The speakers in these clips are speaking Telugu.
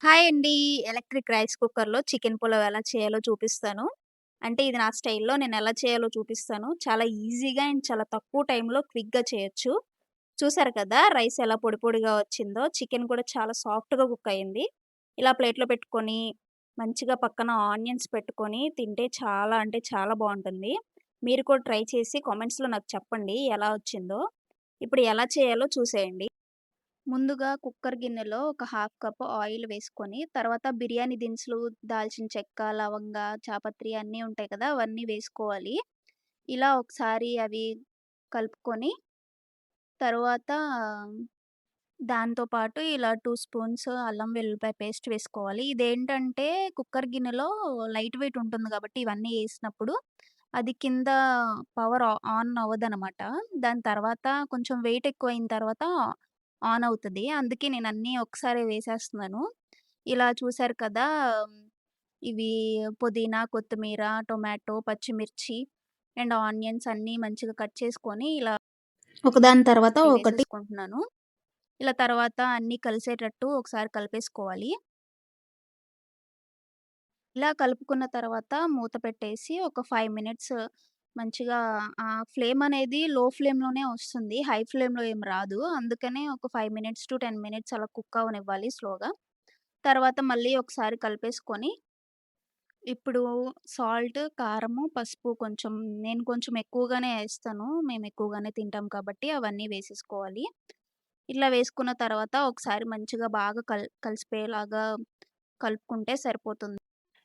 హాయ్ అండి. ఎలక్ట్రిక్ రైస్ కుక్కర్‌లో చికెన్ పులావ్ ఎలా చేయాలో చూపిస్తాను. అంటే ఇది నా స్టైల్‌లో నేనెలా చేయాలో చూపిస్తాను. చాలా ఈజీగా అండ్ చాలా తక్కువ టైంలో క్విక్‌గా చేయొచ్చు. చూసారు కదా! రైస్ ఎలా పొడి పొడిగా వచ్చిందో. చికెన్ కూడా చాలా సాఫ్ట్‌గా కుక్ అయింది. ఇలా ప్లేట్‌లో పెట్టుకొని, మంచిగా పక్కన ఆనియన్స్ పెట్టుకొని తింటే చాలా అంటే చాలా బావుంటుంది. మీరు కూడా ట్రై చేసి కామెంట్స్‌లో నాకు చెప్పండి ఎలా వచ్చిందో. ఇప్పుడు ఎలా చేయాలో చూసేయండి. ముందుగా కుక్కర్ గిన్నెలో ఒక హాఫ్ కప్ ఆయిల్ వేసుకొని, తర్వాత బిర్యానీ దినుసులు, దాల్చిన చెక్క, లవంగ, చాపత్రి అన్నీ ఉంటాయి కదా! అవన్నీ వేసుకోవాలి. ఇలా ఒకసారి అవి కలుపుకొని, తరువాత దాంతో పాటు ఇలా 2 స్పూన్స్ అల్లం వెల్లుల్లిపాయ పేస్ట్ వేసుకోవాలి. ఇదేంటంటే కుక్కర్ గిన్నెలో లైట్ వెయిట్ ఉంటుంది కాబట్టి ఇవన్నీ ఏసినప్పుడు అది కింద పవర్ ఆన్ అవ్వదనమాట. దాని తర్వాత కొంచెం వెయిట్ ఎక్కువయిన తర్వాత ఆన్ అవుతది. అందుకే నేనన్నీ ఒకసారే వేసేస్తున్నాను. ఇలా చూసారు కదా! ఇవి పుదీనా, కొత్తిమీర, టొమాటో, పచ్చిమిర్చి అండ్ ఆనియన్స్ అన్నీ మంచిగా కట్ చేసుకొని ఇలా ఒకదాని తర్వాత ఒకటి వేసేసుకుంటున్నాను. ఇలా తర్వాత అన్నీ కలిసేటట్టు ఒకసారి కలిపేసుకోవాలి. ఇలా కలుపుకున్న తర్వాత మూత పెట్టేసి ఒక 5 మినిట్స్ మంచిగా ఫ్లేమ్ అనేది లో ఫ్లేమ్‌లోనే వస్తుంది. హై ఫ్లేమ్‌లో ఏం రాదు. అందుకనే ఒక 5 మినిట్స్ టు 10 మినిట్స్ అలా కుక్ అవ్వనివ్వాలి స్లోగా. తర్వాత మళ్ళీ ఒకసారి కలిపేసుకొని, ఇప్పుడు సాల్ట్, కారము, పసుపు నేను కొంచెం ఎక్కువగానే ఏస్తాను. మేము ఎక్కువగానే తింటాం కాబట్టి అవన్నీ వేసేసుకోవాలి. ఇట్లా వేసుకున్న తర్వాత ఒకసారి మంచిగా బాగా కలిసిపోయేలాగా కలుపుకుంటే సరిపోతుంది.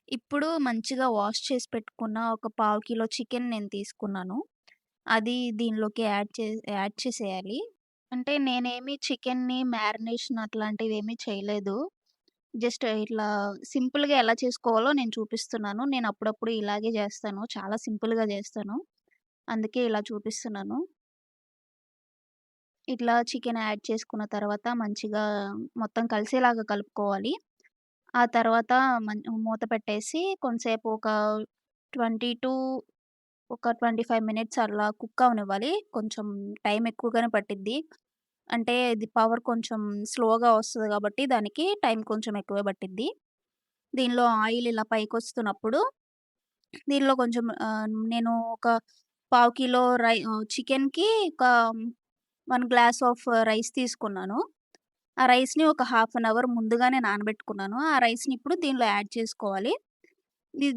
ఇప్పుడు మంచిగా వాష్ చేసి పెట్టుకున్న ఒక పావు కిలో చికెన్ నేను తీసుకున్నాను. అది దీనిలోకి యాడ్ చేసేయాలి. అంటే నేనేమి చికెన్‌ని మ్యారినేషన్ అట్లాంటివేమీ చేయలేదు. జస్ట్ ఇట్లా సింపుల్‌గా ఎలా చేసుకోవాలో నేను చూపిస్తున్నాను. నేను అప్పుడప్పుడు ఇలాగే జేస్తాను. చాలా సింపుల్‌గా జేస్తాను. అందుకే ఇలా చూపిస్తున్నాను. ఇట్లా చికెన్ యాడ్ చేసుకున్న తర్వాత మంచిగా మొత్తం కలిసేలాగా కలుపుకోవాలి. ఆ తర్వాత మూత పెట్టేసి కొంసేపు ఒక 20 టు ఒక 25 మినిట్స్ అలా కుక్ అవ్వనివ్వాలి. కొంచెం టైం ఎక్కువగానే పట్టిద్ది. అంటే ఇది పవర్ కొంచెం స్లోగా వస్తది గాబట్టి దానికి టైం కొంచెం ఎక్కువే పట్టిద్ది. దీనిలో ఆయిల్ ఇలా పైకొస్తున్నప్పుడు దీనిలో కొంచెం నేను ఒక పావు కిలో చికెన్‌కి ఒక 1 గ్లాస్ ఆఫ్ రైస్ తీసుకున్నాను. ఆ రైస్‌ని ఒక హాఫ్ అన్ అవర్ ముందుగానే నానబెట్టుకున్నాను. ఆ రైస్‌ని ఇప్పుడు దీనిలో యాడ్ చేసుకోవాలి.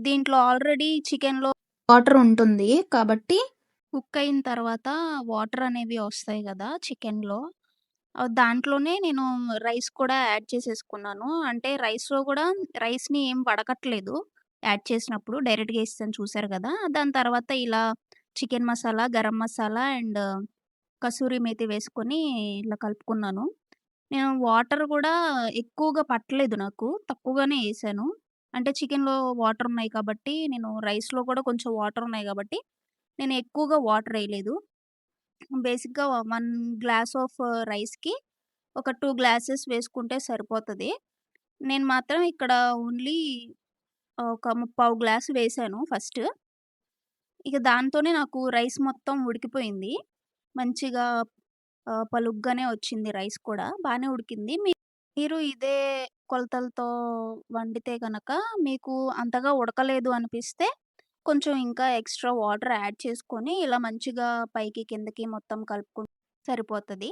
దీంట్లో ఆల్రెడీ చికెన్‌లో వాటర్ ఉంటుంది. కాబట్టి కుక్ అయిన తర్వాత వాటర్ అనేవి వస్తాయి గదా! చికెన్‌లో. దాంట్లోనే నేను రైస్ కూడా యాడ్ చేసేసుకున్నాను. అంటే రైస్‌ని ఏం వడకట్లేదు యాడ్ చేసినప్పుడు. డైరెక్ట్‌గా ఏసేసాను చూసారు గదా! దాని తర్వాత ఇలా చికెన్ మసాలా, గరం మసాలా అండ్ కసూరి మేతి వేసుకొని ఇలా కలుపుకున్నాను. నేను వాటర్ గూడా ఎక్కువగా పట్టలేదు నాకు. తక్కువగానే ఏసాను. అంటే చికెన్‌లో వాటర్ ఉన్నాయి కాబట్టి, నేను రైస్‌లో కూడా కొంచెం వాటర్ ఉన్నాయి గాబట్టి, నేను ఎక్కువగా వాటర్ ఎయలేదు. బేసిక్‌గా 1 గ్లాస్ ఆఫ్ రైస్‌కి ఒక 2 గ్లాసెస్ వేసుకుంటే సరిపోతది. నేను మాత్రం ఇక్కడ ఓన్లీ ఒక ముప్పావు గ్లాస్ వేసాను ఫస్ట్. ఇక దాంతోనే నాకు రైస్ మొత్తం ఉడికిపోయింది. మంచిగా పలుగ్గానే వచ్చింది రైస్ కూడా. బానే ఉడికింది. మీరు ఇదే కొలతలతో వండితే గనక మీకు అంతగా ఉడకలేదు అనిపిస్తే కొంచెం ఇంకా ఎక్స్‌ట్రా వాటర్ యాడ్ చేసుకొని ఇలా మంచిగా పైకి, కిందకి మొత్తం కలుపుకుంటే సరిపోతది.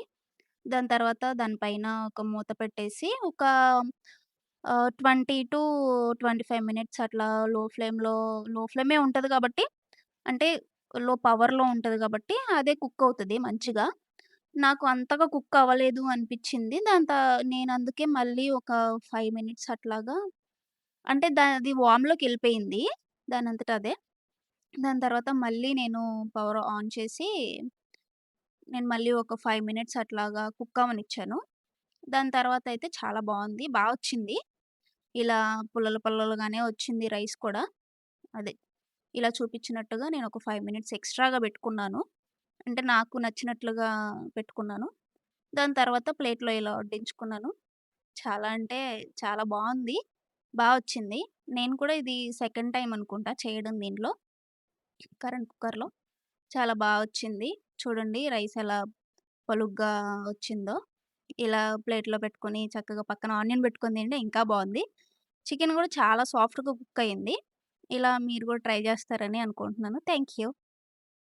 దాని తర్వాత దాని పైన ఒక మూత పెట్టేసి ఒక 20-25 మినిట్స్ అట్లా లో ఫ్లేమే ఉంటది కాబట్టి అంటే పవర్‌లో ఉంటది కాబట్టి అదే కుక్ అవుతది మంచిగా. నాకు అంతగా కుక్ అవ్వలేదు అనిపిచ్చింది. నేనందుకే మళ్ళీ ఒక 5 మినిట్స్ అట్లాగా అంటే అది వామ్‌లోకెళ్ళిపోయింది దానంతట అదే. దాని తర్వాత మళ్ళీ నేను పవర్ ఆన్ చేసి నేను మళ్ళీ ఒక 5 మినిట్స్ అట్లాగా కుక్ అవ్వనిచ్చాను. దాని తర్వాతయితే చాలా బావుంది. వచ్చింది. ఇలా పుల్లలు పుల్లలుగానే వచ్చింది రైస్ కూడా. అదే ఇలా చూపిచ్చినట్టుగా నేనొక 5 మినిట్స్ ఎక్స్‌ట్రాగా పెట్టుకున్నాను. అంటే నాకు నచ్చినట్లుగా పెట్టుకున్నాను. దాని తర్వాత ప్లేట్‌లో ఇలా వడ్డించుకున్నాను. చాలా అంటే చాలా బావుంది. వచ్చింది. నేను కూడా ఇది సెకండ్ టైమ్ అనుకుంటా చేయడం దీంట్లో. కరెంట్ కుక్కర్‌లో. చాలా వచ్చింది. చూడండి రైస్ ఎలా పలుగ్గా వచ్చిందో. ఇలా ప్లేట్‌లో పెట్టుకొని చక్కగా పక్కన ఆనియన్ పెట్టుకొని తింటే ఇంకా బావుంది. చికెన్ గూడా చాలా సాఫ్ట్‌గా కుక్ అయింది. ఇలా మీరు గూడా ట్రై జేస్తారని అనుకుంటున్నాను. Thank you.